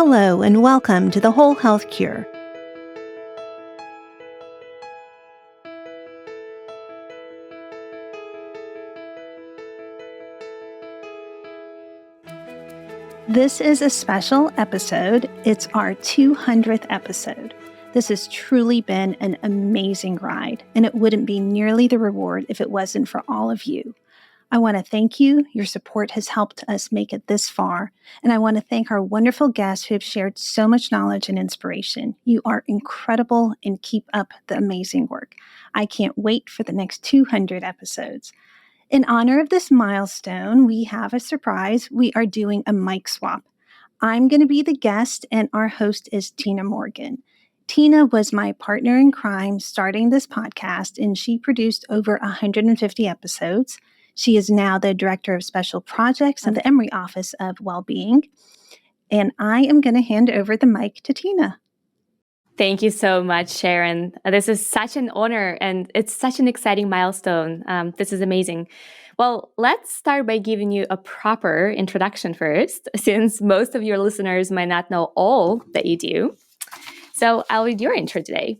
Hello and welcome to the Whole Health Cure. This is a special episode. It's our 200th episode. This has truly been an amazing ride, and it wouldn't be nearly the reward if it wasn't for all of you. I want to thank you. Your support has helped us make it this far. And I want to thank our wonderful guests who have shared so much knowledge and inspiration. You are incredible and keep up the amazing work. I can't wait for the next 200 episodes. In honor of this milestone, we have a surprise. We are doing a mic swap. I'm going to be the guest, and our host is Tina Morgan. Tina was my partner in crime starting this podcast, and she produced over 150 episodes. She is now the Director of Special Projects at the Emory Office of Wellbeing. And I am going to hand over the mic to Tina. Thank you so much, Sharon. This is such an honor, and it's such an exciting milestone. This is amazing. Well, let's start by giving you a proper introduction first, since most of your listeners might not know all that you do. So I'll read your intro today.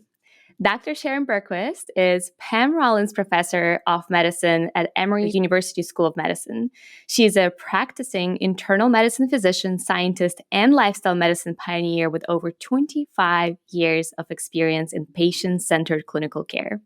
Dr. Sharon Bergquist is Pam Rollins Professor of Medicine at Emory University School of Medicine. She is a practicing internal medicine physician, scientist, and lifestyle medicine pioneer with over 25 years of experience in patient-centered clinical care.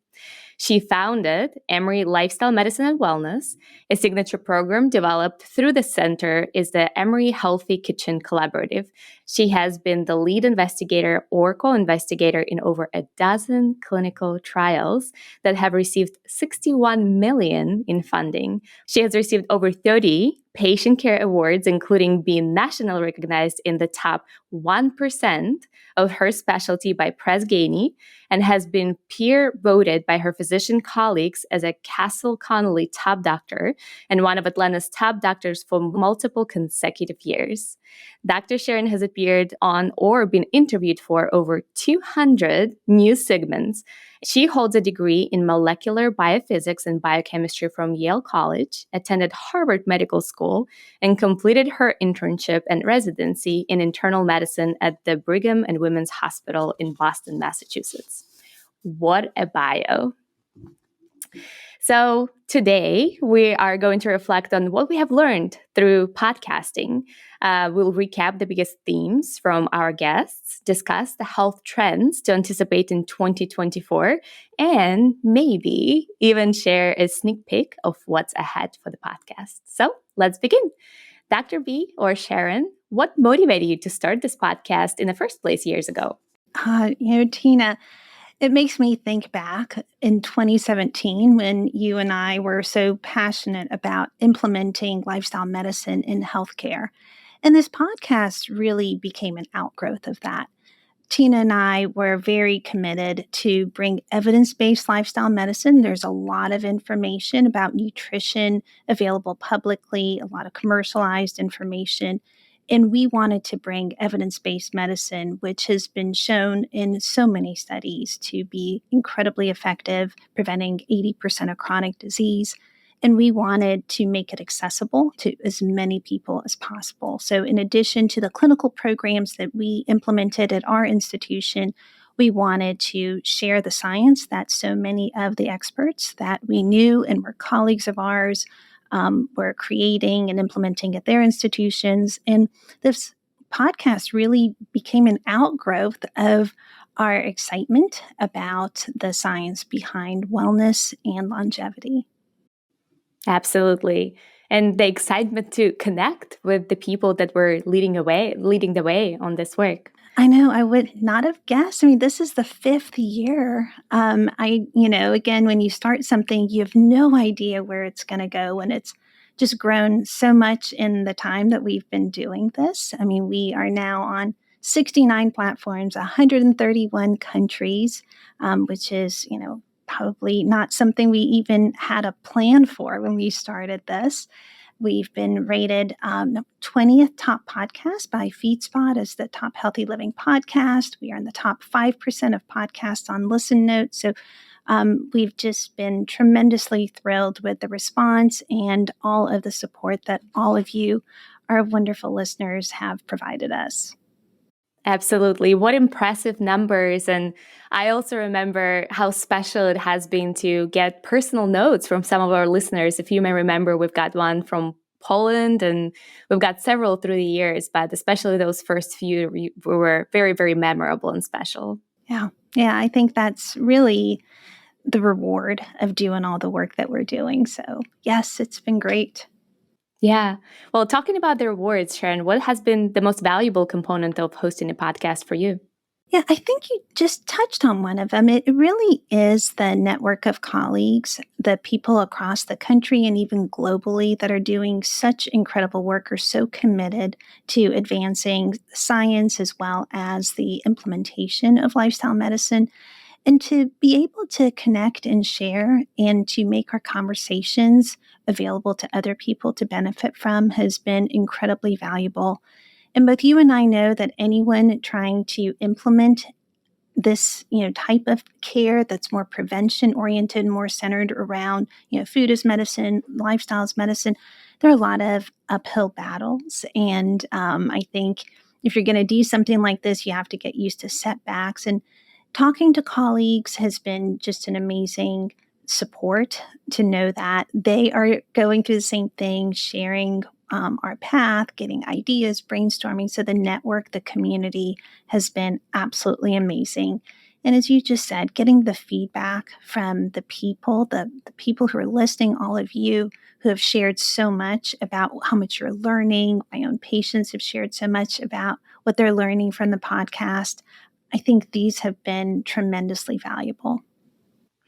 She founded Emory Lifestyle Medicine and Wellness. A signature program developed through the center is the Emory Healthy Kitchen Collaborative. She has been the lead investigator or co-investigator in over a dozen clinical trials that have received $61 million in funding. She has received over 30 patient care awards, including being nationally recognized in the top 1% of her specialty by Press Ganey, and has been peer voted by her physician colleagues as a Castle Connolly top doctor and one of Atlanta's top doctors for multiple consecutive years. Dr. Sharon has appeared on or been interviewed for over 200 news segments. She holds a degree in molecular biophysics and biochemistry from Yale College, attended Harvard Medical School, and completed her internship and residency in internal medicine at the Brigham and Women's Hospital in Boston, Massachusetts. What a bio. So today we are going to reflect on what we have learned through podcasting. We'll recap the biggest themes from our guests, discuss the health trends to anticipate in 2024, and maybe even share a sneak peek of what's ahead for the podcast. So let's begin. Dr. B or Sharon, what motivated you to start this podcast in the first place years ago? Tina, it makes me think back in 2017 when you and I were so passionate about implementing lifestyle medicine in healthcare. And this podcast really became an outgrowth of that. Tina and I were very committed to bring evidence-based lifestyle medicine. There's a lot of information about nutrition available publicly, a lot of commercialized information. And we wanted to bring evidence-based medicine, which has been shown in so many studies to be incredibly effective, preventing 80% of chronic disease. And we wanted to make it accessible to as many people as possible. So in addition to the clinical programs that we implemented at our institution, we wanted to share the science that so many of the experts that we knew and were colleagues of ours were creating and implementing at their institutions. And this podcast really became an outgrowth of our excitement about the science behind wellness and longevity. Absolutely. And the excitement to connect with the people that were leading the way on this work. I know, I would not have guessed. I mean, this is the 5th year. Again, when you start something, you have no idea where it's going to go. And it's just grown so much in the time that we've been doing this. I mean, we are now on 69 platforms, 131 countries, which is, probably not something we even had a plan for when we started this. We've been rated 20th top podcast by FeedSpot as the top healthy living podcast. We are in the top 5% of podcasts on Listen Notes. So we've just been tremendously thrilled with the response and all of the support that all of you, our wonderful listeners, have provided us. Absolutely. What impressive numbers. And I also remember how special it has been to get personal notes from some of our listeners. If you may remember, we've got one from Poland and we've got several through the years, but especially those first few were very, very memorable and special. Yeah. Yeah. I think that's really the reward of doing all the work that we're doing. So, yes, it's been great. Yeah. Well, talking about the rewards, Sharon, what has been the most valuable component of hosting a podcast for you? Yeah, I think you just touched on one of them. It really is the network of colleagues, the people across the country and even globally that are doing such incredible work, are so committed to advancing science as well as the implementation of lifestyle medicine. And to be able to connect and share and to make our conversations available to other people to benefit from has been incredibly valuable. And both you and I know that anyone trying to implement this, type of care that's more prevention oriented, more centered around, food as medicine, lifestyle as medicine, there are a lot of uphill battles. And I think if you're going to do something like this, you have to get used to setbacks. And talking to colleagues has been just an amazing support to know that they are going through the same thing, sharing our path, getting ideas, brainstorming. So the network, the community has been absolutely amazing. And as you just said, getting the feedback from the people who are listening, all of you who have shared so much about how much you're learning. My own patients have shared so much about what they're learning from the podcast. I think these have been tremendously valuable.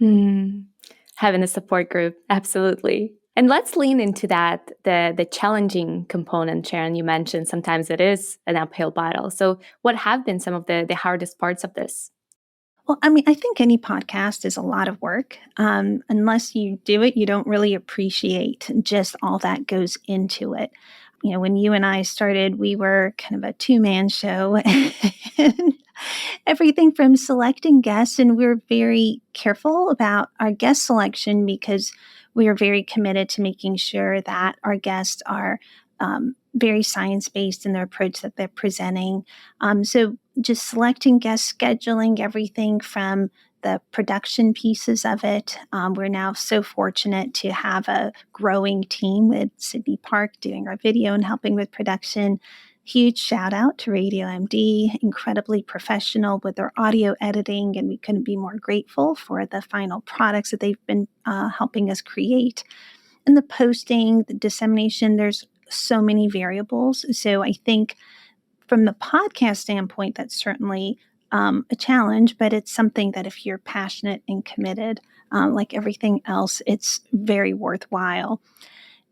Having a support group, absolutely. And let's lean into that, the challenging component, Sharon. You mentioned sometimes it is an uphill battle. So what have been some of the hardest parts of this? Well, I mean, I think any podcast is a lot of work. Unless you do it, you don't really appreciate just all that goes into it. When you and I started, we were kind of a two-man show. And everything from selecting guests, and we're very careful about our guest selection because we are very committed to making sure that our guests are very science-based in their approach that they're presenting. So just selecting guests, scheduling everything from the production pieces of it. We're now so fortunate to have a growing team with Sydney Park doing our video and helping with production. Huge shout out to Radio MD, incredibly professional with their audio editing, and we couldn't be more grateful for the final products that they've been helping us create. And the posting, the dissemination, there's so many variables. So I think from the podcast standpoint, that's certainly a challenge, but it's something that if you're passionate and committed, like everything else, it's very worthwhile.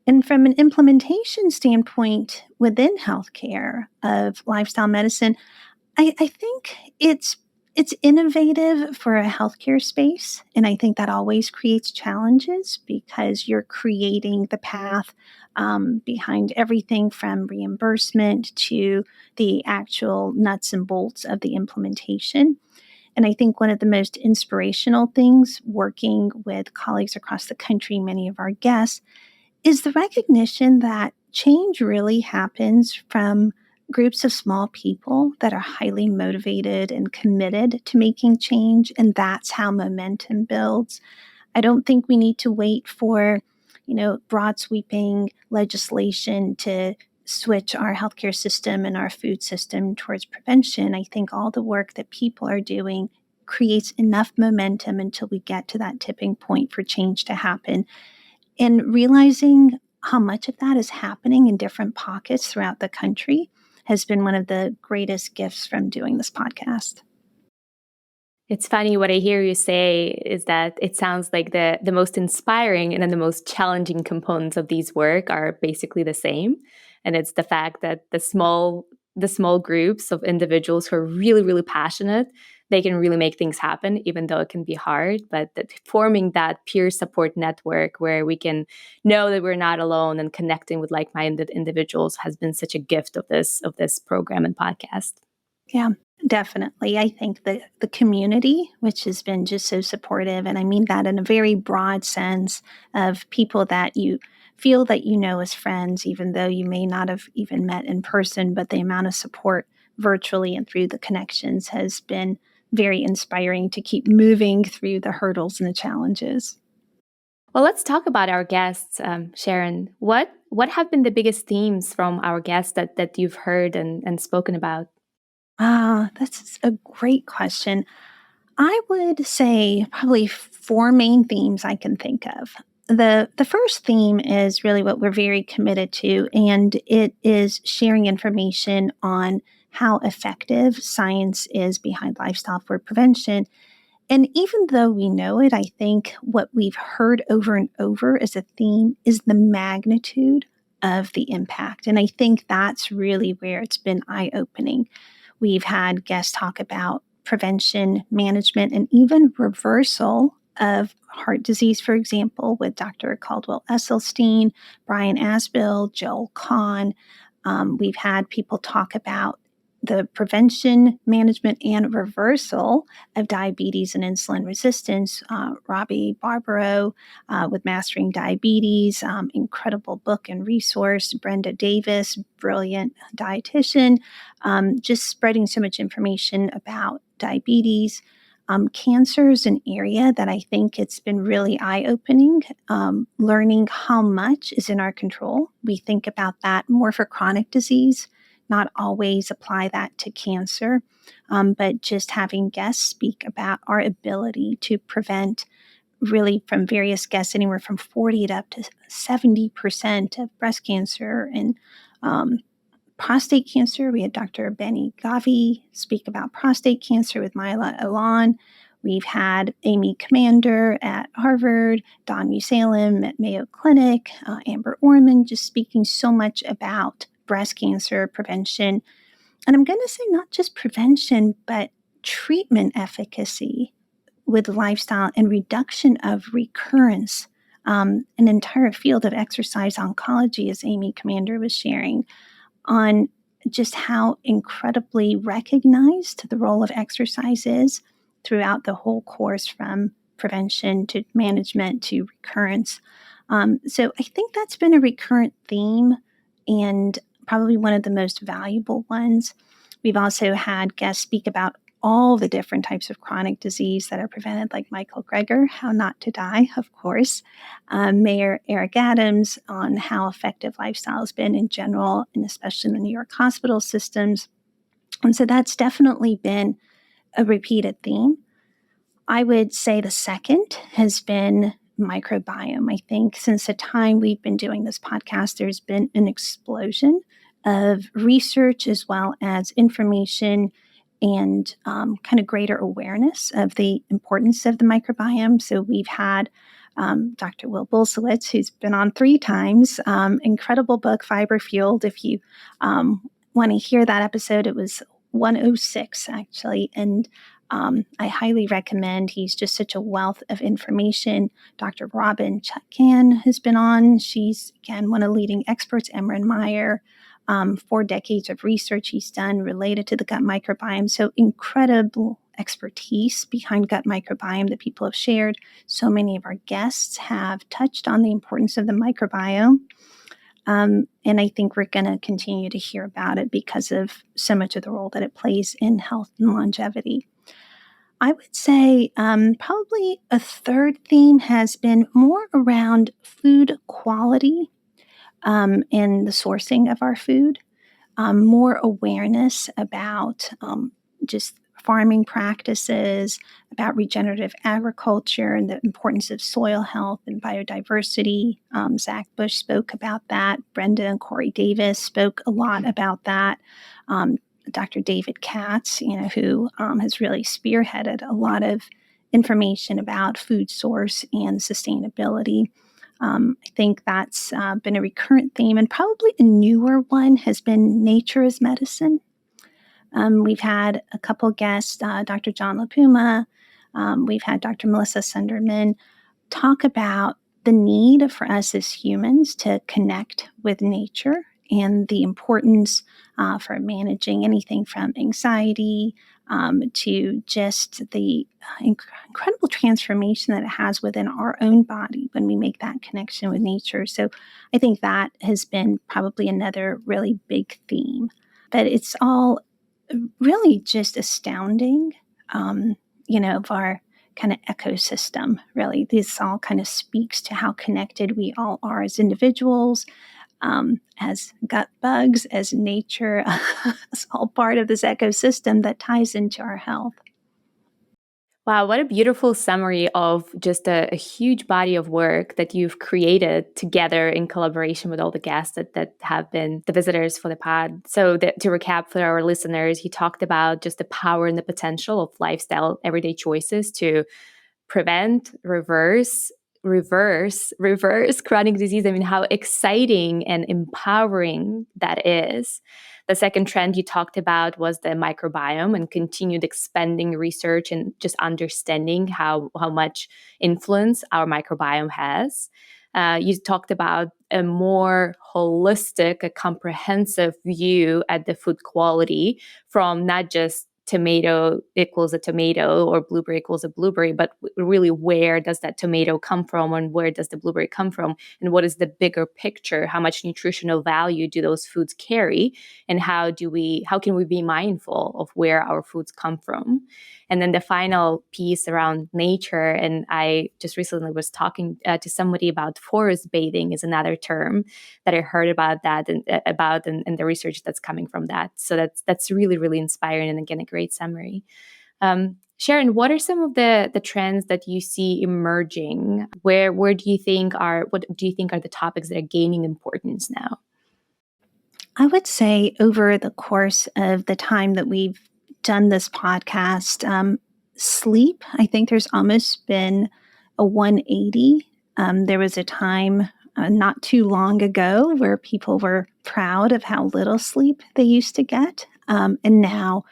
And from an implementation standpoint within healthcare of lifestyle medicine, I think it's innovative for a healthcare space. And I think that always creates challenges because you're creating the path behind everything from reimbursement to the actual nuts and bolts of the implementation. And I think one of the most inspirational things working with colleagues across the country, many of our guests, is the recognition that change really happens from groups of small people that are highly motivated and committed to making change. And that's how momentum builds. I don't think we need to wait for, broad sweeping legislation to switch our healthcare system and our food system towards prevention. I think all the work that people are doing creates enough momentum until we get to that tipping point for change to happen. And realizing how much of that is happening in different pockets throughout the country has been one of the greatest gifts from doing this podcast. It's funny, what I hear you say is that it sounds like the most inspiring and then the most challenging components of these work are basically the same. And it's the fact that the small groups of individuals who are really, really passionate, they can really make things happen, even though it can be hard. But that forming that peer support network where we can know that we're not alone and connecting with like-minded individuals has been such a gift of this program and podcast. Yeah, definitely. I think the community, which has been just so supportive, and I mean that in a very broad sense of people that you feel that you know as friends, even though you may not have even met in person, but the amount of support virtually and through the connections has been very inspiring to keep moving through the hurdles and the challenges. Well, let's talk about our guests, Sharon. What have been the biggest themes from our guests that you've heard and spoken about? That's a great question. I would say probably four main themes I can think of. The first theme is really what we're very committed to, and it is sharing information on how effective science is behind lifestyle for prevention. And even though we know it, I think what we've heard over and over as a theme is the magnitude of the impact. And I think that's really where it's been eye opening. We've had guests talk about prevention, management, and even reversal of heart disease, for example, with Dr. Caldwell Esselstyn, Brian Asbill, Joel Kahn. We've had people talk about the prevention, management, and reversal of diabetes and insulin resistance. Robbie Barbaro with Mastering Diabetes, incredible book and resource. Brenda Davis, brilliant dietitian, just spreading so much information about diabetes. Cancer is an area that I think it's been really eye-opening, learning how much is in our control. We think about that more for chronic disease, not always apply that to cancer, but just having guests speak about our ability to prevent really from various guests, anywhere from 40 to up to 70% of breast cancer and prostate cancer. We had Dr. Benny Gavi speak about prostate cancer with Myla Elan. We've had Amy Commander at Harvard, Don Musalem at Mayo Clinic, Amber Orman just speaking so much about breast cancer prevention. And I'm going to say not just prevention, but treatment efficacy with lifestyle and reduction of recurrence. An entire field of exercise oncology, as Amy Commander was sharing, on just how incredibly recognized the role of exercise is throughout the whole course from prevention to management to recurrence. So I think that's been a recurrent theme and probably one of the most valuable ones. We've also had guests speak about all the different types of chronic disease that are prevented, like Michael Greger, How Not to Die, of course, Mayor Eric Adams on how effective lifestyle has been in general, and especially in the New York hospital systems. And so that's definitely been a repeated theme. I would say the second has been microbiome. I think since the time we've been doing this podcast, there's been an explosion of research as well as information and kind of greater awareness of the importance of the microbiome. So we've had Dr. Will Bulsiewicz, who's been on 3 times, incredible book, Fiber Fueled. If you want to hear that episode, it was 106 actually. And I highly recommend. He's just such a wealth of information. Dr. Robin Chutkan has been on. She's, again, one of the leading experts, Emran Meyer. 4 decades of research he's done related to the gut microbiome. So incredible expertise behind gut microbiome that people have shared. So many of our guests have touched on the importance of the microbiome. And I think we're going to continue to hear about it because of so much of the role that it plays in health and longevity. I would say probably a third theme has been more around food quality and the sourcing of our food, more awareness about just farming practices, about regenerative agriculture and the importance of soil health and biodiversity. Zach Bush spoke about that. Brenda and Corey Davis spoke a lot about that. Dr. David Katz, who has really spearheaded a lot of information about food source and sustainability. I think that's been a recurrent theme, and probably a newer one has been nature as medicine. We've had a couple guests, Dr. John LaPuma, we've had Dr. Melissa Sunderman talk about the need for us as humans to connect with nature and the importance for managing anything from anxiety to just the incredible transformation that it has within our own body when we make that connection with nature. So I think that has been probably another really big theme. But it's all really just astounding, of our kind of ecosystem, really. This all kind of speaks to how connected we all are as individuals, as gut bugs, as nature. It's all part of this ecosystem that ties into our health. Wow, what a beautiful summary of just a huge body of work that you've created together in collaboration with all the guests that have been the visitors for the pod. So to recap for our listeners, you talked about just the power and the potential of lifestyle everyday choices to prevent, reverse chronic disease. I mean, how exciting and empowering that is. The second trend you talked about was the microbiome and continued expanding research and just understanding how much influence our microbiome has. You talked about a more holistic, a comprehensive view at the food quality from not just tomato equals a tomato or blueberry equals a blueberry, but really where does that tomato come from and where does the blueberry come from and what is the bigger picture? How much nutritional value do those foods carry and how can we be mindful of where our foods come from? And then the final piece around nature, and I just recently was talking to somebody about forest bathing is another term that I heard about that and the research that's coming from that. So that's really, really inspiring and again, a great summary. Sharon, what are some of the trends that you see emerging? What do you think are the topics that are gaining importance now? I would say over the course of the time that we've done this podcast, sleep, I think there's almost been a 180. There was a time not too long ago where people were proud of how little sleep they used to get. And now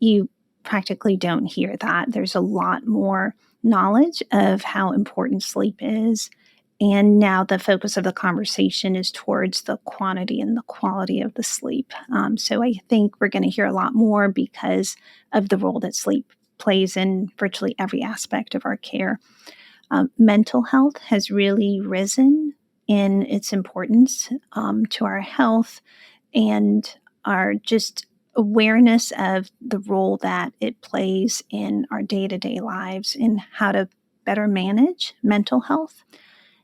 you practically don't hear that. There's a lot more knowledge of how important sleep is. And now the focus of the conversation is towards the quantity and the quality of the sleep. So I think we're going to hear a lot more because of the role that sleep plays in virtually every aspect of our care. Mental health has really risen in its importance to our health and our just awareness of the role that it plays in our day-to-day lives and how to better manage mental health.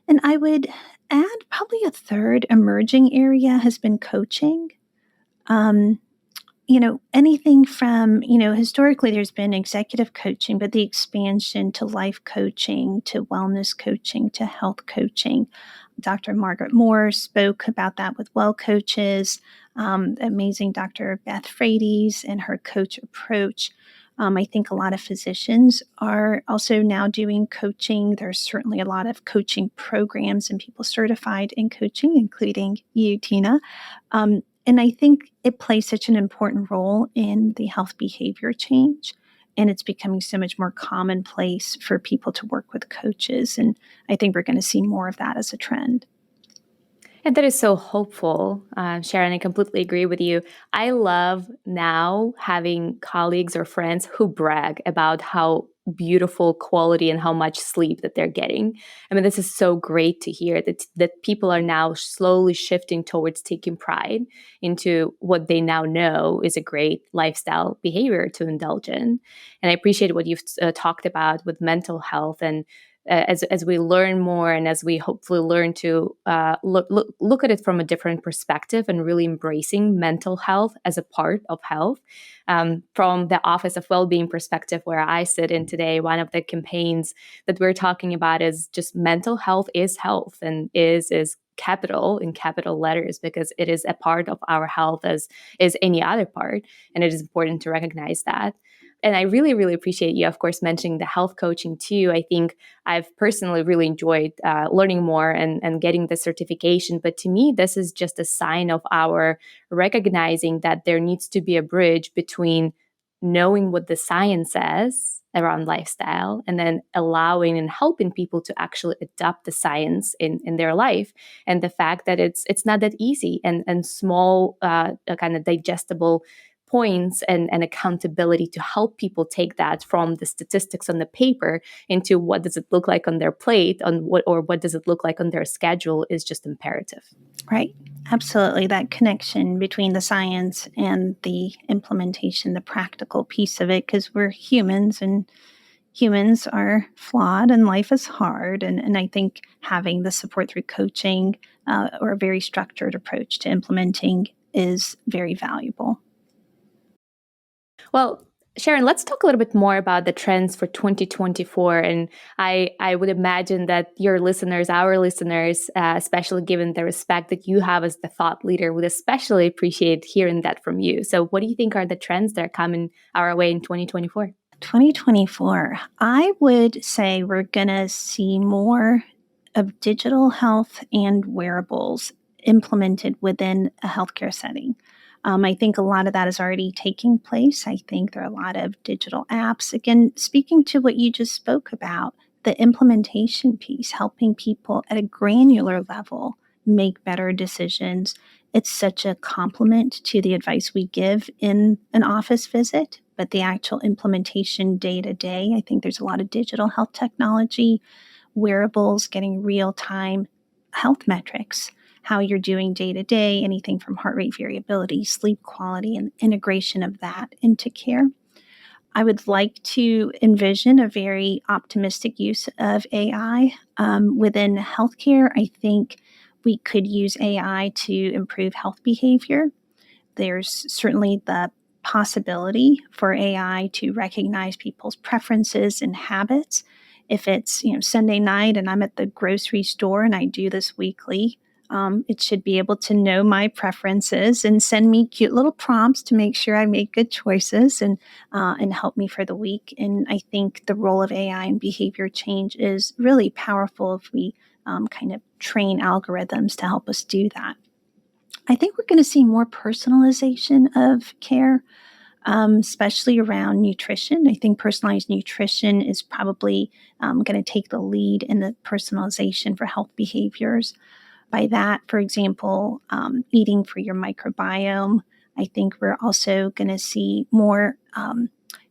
And I would add probably a third emerging area has been coaching. Anything from, historically there's been executive coaching, but the expansion to life coaching, to wellness coaching, to health coaching. Dr. Margaret Moore spoke about that with Well Coaches, amazing Dr. Beth Frades and her coach approach. I think a lot of physicians are also now doing coaching. There's certainly a lot of coaching programs and people certified in coaching, including you, Tina. And I think it plays such an important role in the health behavior change. And it's becoming so much more commonplace for people to work with coaches. And I think we're going to see more of that as a trend. And that is so hopeful, Sharon. I completely agree with you. I love now having colleagues or friends who brag about how beautiful quality and how much sleep that they're getting. I mean, this is so great to hear that people are now slowly shifting towards taking pride into what they now know is a great lifestyle behavior to indulge in. And I appreciate what you've talked about with mental health and as we learn more and as we hopefully learn to look at it from a different perspective and really embracing mental health as a part of health. From the Office of Wellbeing perspective where I sit in today, one of the campaigns that we're talking about is just mental health is health and is capital in capital letters because it is a part of our health as is any other part. And it is important to recognize that. And I really, really appreciate you, of course, mentioning the health coaching too. I think I've personally really enjoyed learning more and getting the certification. But to me, this is just a sign of our recognizing that there needs to be a bridge between knowing what the science says around lifestyle, and then allowing and helping people to actually adopt the science in their life, and the fact that it's not that easy, and small kind of digestible points and accountability to help people take that from the statistics on the paper into what does it look like on their plate, what does it look like on their schedule, is just imperative. Right. Absolutely. That connection between the science and the implementation, the practical piece of it, because we're humans and humans are flawed and life is hard. And I think having the support through coaching or a very structured approach to implementing is very valuable. Well, Sharon, let's talk a little bit more about the trends for 2024. And I would imagine that your listeners, our listeners, especially given the respect that you have as the thought leader, would especially appreciate hearing that from you. So what do you think are the trends that are coming our way in 2024? 2024, I would say we're going to see more of digital health and wearables implemented within a healthcare setting. I think a lot of that is already taking place. I think there are a lot of digital apps. Again, speaking to what you just spoke about, the implementation piece, helping people at a granular level make better decisions. It's such a complement to the advice we give in an office visit, but the actual implementation day to day, I think there's a lot of digital health technology, wearables, getting real time health metrics, how you're doing day to day, anything from heart rate variability, sleep quality, and integration of that into care. I would like to envision a very optimistic use of AI within healthcare. I think we could use AI to improve health behavior. There's certainly the possibility for AI to recognize people's preferences and habits. If it's Sunday night and I'm at the grocery store, and I do this weekly, it should be able to know my preferences and send me cute little prompts to make sure I make good choices and help me for the week. And I think the role of AI in behavior change is really powerful if we kind of train algorithms to help us do that. I think we're going to see more personalization of care, especially around nutrition. I think personalized nutrition is probably going to take the lead in the personalization for health behaviors. By that, for example, eating for your microbiome. I think we're also going to see more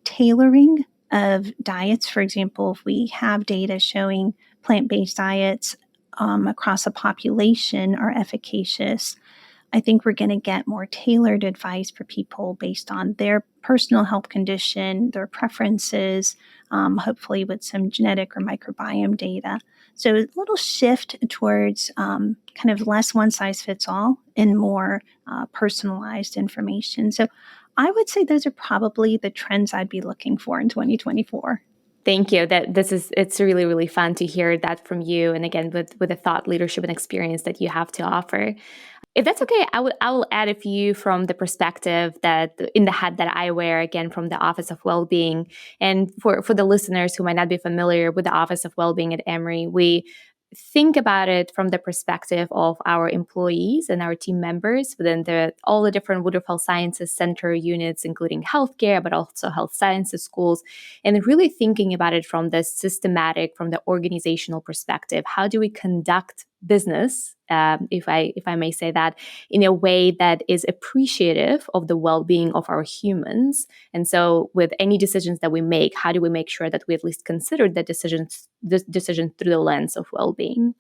tailoring of diets. For example, if we have data showing plant-based diets across a population are efficacious, I think we're going to get more tailored advice for people based on their personal health condition, their preferences, hopefully with some genetic or microbiome data. So a little shift towards kind of less one size fits all and more personalized information. So I would say those are probably the trends I'd be looking for in 2024. Thank you. It's really, really fun to hear that from you. And again, with the thought leadership and experience that you have to offer. If that's okay, I will add a few from the perspective that in the hat that I wear, again, from the Office of Wellbeing. And for the listeners who might not be familiar with the Office of Wellbeing at Emory, we think about it from the perspective of our employees and our team members within all the different Woodruff Health Sciences Center units, including healthcare, but also health sciences schools, and really thinking about it from the systematic, from the organizational perspective. How do we conduct business, if I may say that, in a way that is appreciative of the well-being of our humans? And so with any decisions that we make, how do we make sure that we at least consider the decision through the lens of well-being?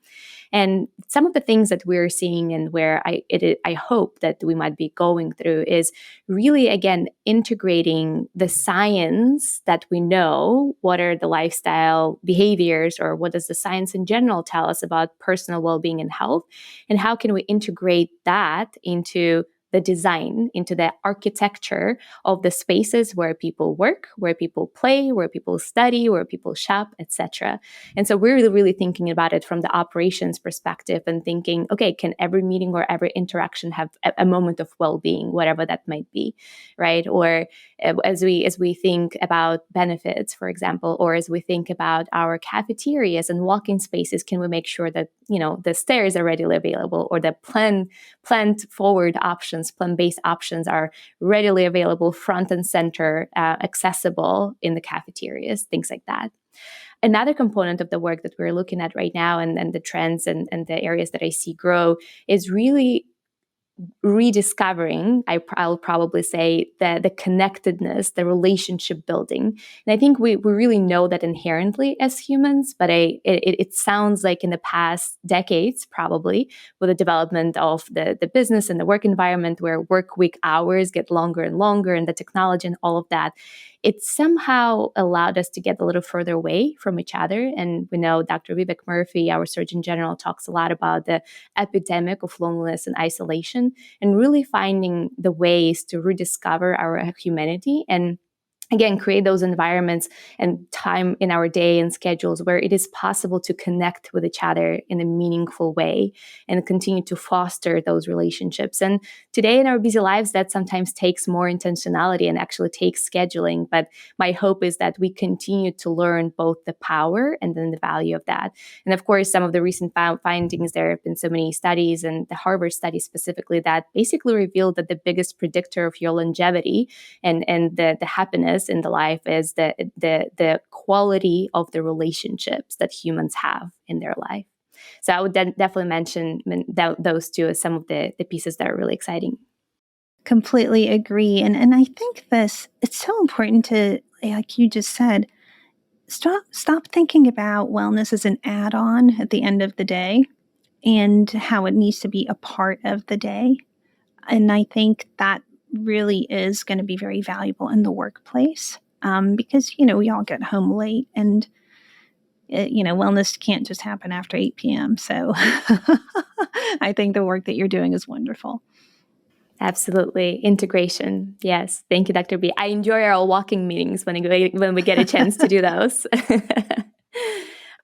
And some of the things that we're seeing and where I hope that we might be going through is really, again, integrating the science that we know, what are the lifestyle behaviors, or what does the science in general tell us about personal well-being and health, and how can we integrate that into the design, into the architecture of the spaces where people work, where people play, where people study, where people shop, etc. And so we're really thinking about it from the operations perspective and thinking, okay, can every meeting or every interaction have a moment of well-being, whatever that might be, right? Or as we think about benefits, for example, or as we think about our cafeterias and walk-in spaces, can we make sure that the stairs are readily available, or the planned forward options options, plant-based options are readily available, front and center, accessible in the cafeterias, things like that. Another component of the work that we're looking at right now, and the trends and the areas that I see grow, is really rediscovering, I'll probably say, the connectedness, the relationship building. And I think we really know that inherently as humans, but it sounds like in the past decades, probably, with the development of the business and the work environment, where work week hours get longer and longer, and the technology and all of that, it somehow allowed us to get a little further away from each other. And we know Dr. Vivek Murthy, our Surgeon General, talks a lot about the epidemic of loneliness and isolation, and really finding the ways to rediscover our humanity and, again, create those environments and time in our day and schedules where it is possible to connect with each other in a meaningful way and continue to foster those relationships. And today in our busy lives, that sometimes takes more intentionality and actually takes scheduling. But my hope is that we continue to learn both the power and then the value of that. And of course, some of the recent findings, there have been so many studies, and the Harvard study specifically, that basically revealed that the biggest predictor of your longevity and the happiness in the life is the quality of the relationships that humans have in their life. So I would definitely mention those two as some of the pieces that are really exciting. Completely agree. And I think it's so important to, like you just said, stop thinking about wellness as an add-on at the end of the day and how it needs to be a part of the day. And I think that really is going to be very valuable in the workplace, because, we all get home late, and, wellness can't just happen after 8 p.m. So I think the work that you're doing is wonderful. Absolutely. Integration. Yes. Thank you, Dr. B. I enjoy our walking meetings when we get a chance to do those.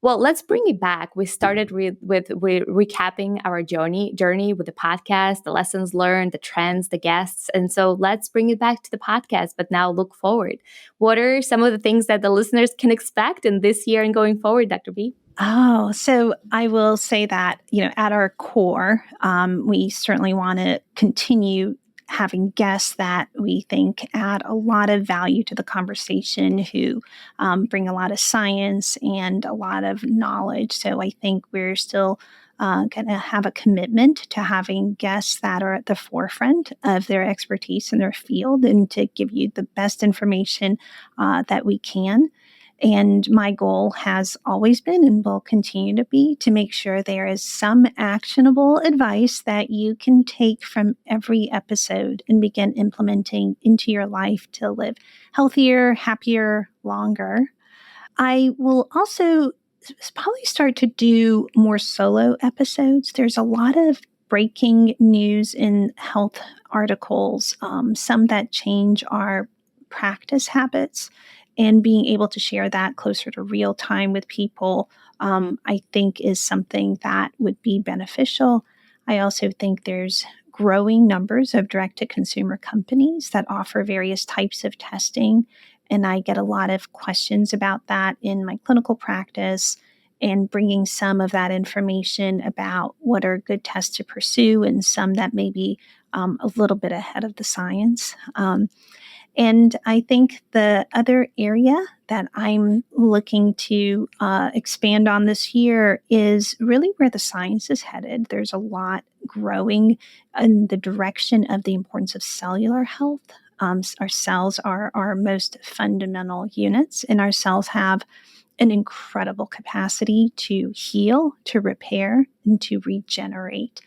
Well, let's bring it back. We started with recapping our journey with the podcast, the lessons learned, the trends, the guests. And so let's bring it back to the podcast, but now look forward. What are some of the things that the listeners can expect in this year and going forward, Dr. B? Oh, so I will say that, at our core, we certainly want to continue having guests that we think add a lot of value to the conversation, who bring a lot of science and a lot of knowledge. So I think we're still going to have a commitment to having guests that are at the forefront of their expertise in their field, and to give you the best information that we can. And my goal has always been, and will continue to be, to make sure there is some actionable advice that you can take from every episode and begin implementing into your life to live healthier, happier, longer. I will also probably start to do more solo episodes. There's a lot of breaking news in health articles, some that change our practice habits, and being able to share that closer to real time with people, I think is something that would be beneficial. I also think there's growing numbers of direct-to-consumer companies that offer various types of testing, and I get a lot of questions about that in my clinical practice, and bringing some of that information about what are good tests to pursue, and some that may be a little bit ahead of the science. And I think the other area that I'm looking to expand on this year is really where the science is headed. There's a lot growing in the direction of the importance of cellular health. Our cells are our most fundamental units, and our cells have an incredible capacity to heal, to repair, and to regenerate.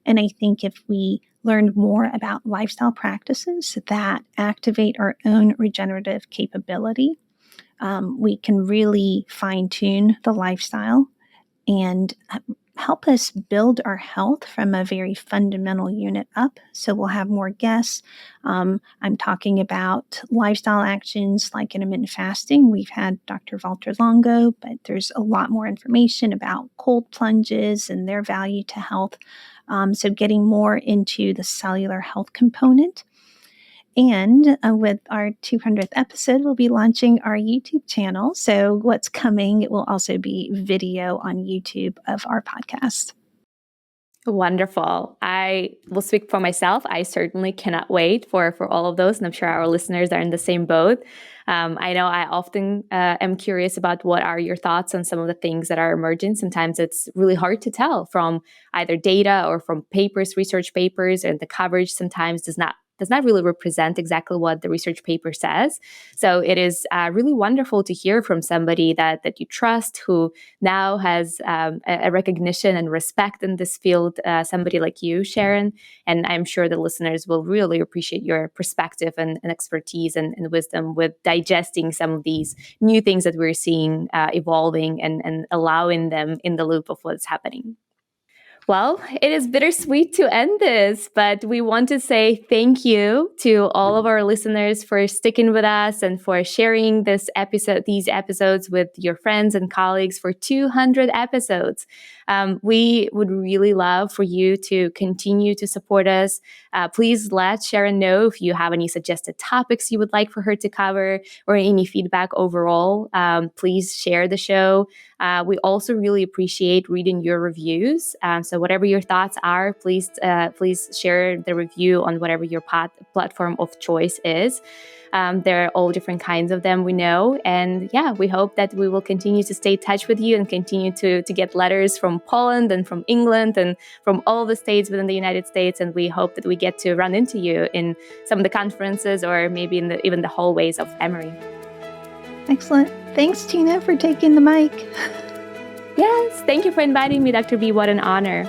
And I think if we learned more about lifestyle practices that activate our own regenerative capability, we can really fine-tune the lifestyle and help us build our health from a very fundamental unit up. So we'll have more guests. I'm talking about lifestyle actions like intermittent fasting. We've had Dr. Walter Longo, but there's a lot more information about cold plunges and their value to health. So getting more into the cellular health component. And with our 200th episode, we'll be launching our YouTube channel. So what's coming, it will also be video on YouTube of our podcast. Wonderful. I will speak for myself. I certainly cannot wait for all of those. And I'm sure our listeners are in the same boat. I know I often am curious about what are your thoughts on some of the things that are emerging. Sometimes it's really hard to tell from either data or from papers, research papers, and the coverage sometimes does not really represent exactly what the research paper says. So it is really wonderful to hear from somebody that you trust, who now has a recognition and respect in this field, somebody like you, Sharon. And I'm sure the listeners will really appreciate your perspective and expertise and wisdom with digesting some of these new things that we're seeing evolving and allowing them in the loop of what's happening. Well, it is bittersweet to end this, but we want to say thank you to all of our listeners for sticking with us and for sharing these episodes with your friends and colleagues for 200 episodes. We would really love for you to continue to support us. Please let Sharon know if you have any suggested topics you would like for her to cover or any feedback overall. Please share the show. We also really appreciate reading your reviews. So whatever your thoughts are, please share the review on whatever your platform of choice is. There are all different kinds of them, we know. And yeah, we hope that we will continue to stay in touch with you and continue to get letters from Poland and from England and from all the states within the United States. And we hope that we get to run into you in some of the conferences or maybe in even the hallways of Emory. Excellent. Thanks, Tina, for taking the mic. Yes, thank you for inviting me, Dr. B. What an honor.